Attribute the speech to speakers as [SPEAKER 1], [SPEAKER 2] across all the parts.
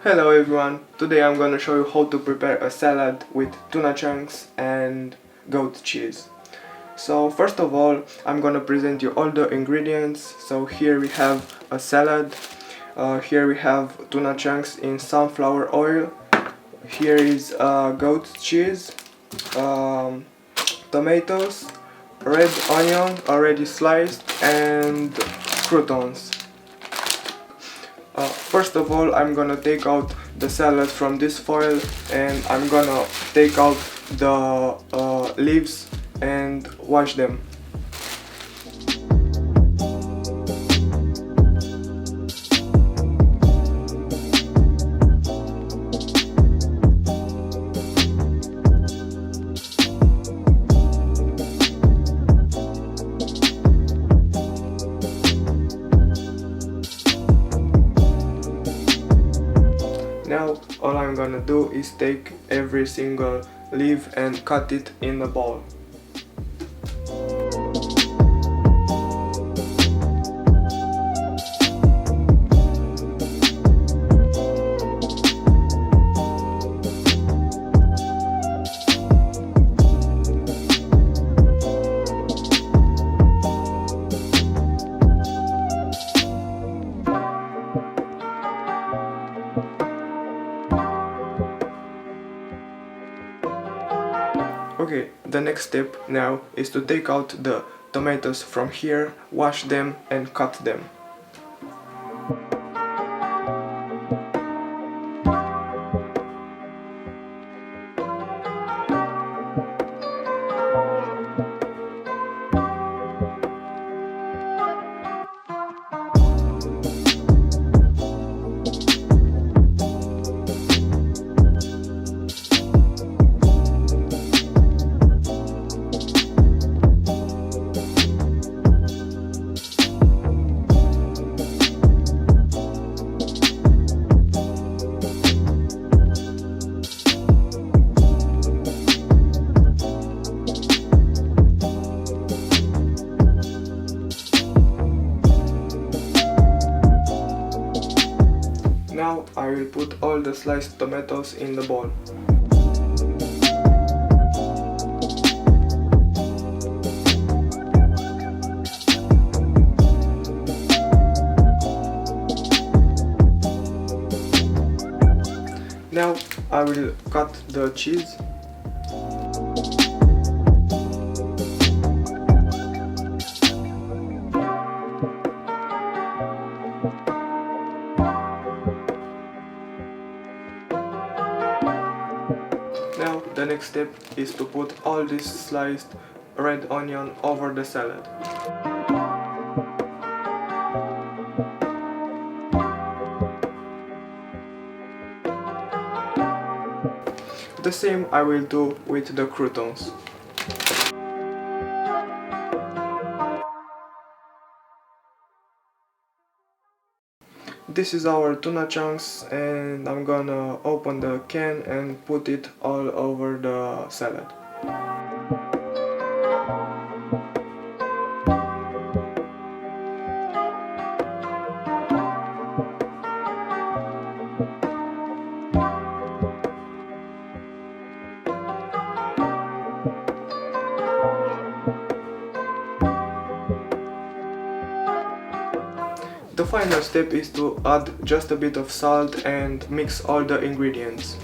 [SPEAKER 1] Hello everyone, today I'm gonna show you how to prepare a salad with tuna chunks and goat cheese. So first of all, I'm gonna present you all the ingredients. So here we have a salad, here we have tuna chunks in sunflower oil, here is goat cheese, tomatoes, red onion already sliced, and croutons. First of all, I'm gonna take out the salad from this foil and I'm gonna take out the leaves and wash them. Now all I'm gonna do is take every single leaf and cut it in a bowl. Okay, the next step now is to take out the tomatoes from here, wash them and cut them. Now I will put all the sliced tomatoes in the bowl. Now I will cut the cheese. Now the next step is to put all this sliced red onion over the salad. The same I will do with the croutons. This is our tuna chunks and I'm gonna open the can and put it all over the salad. The final step is to add just a bit of salt and mix all the ingredients.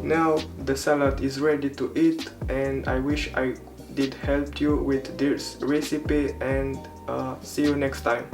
[SPEAKER 1] Now the salad is ready to eat and I wish I did help you with this recipe and see you next time.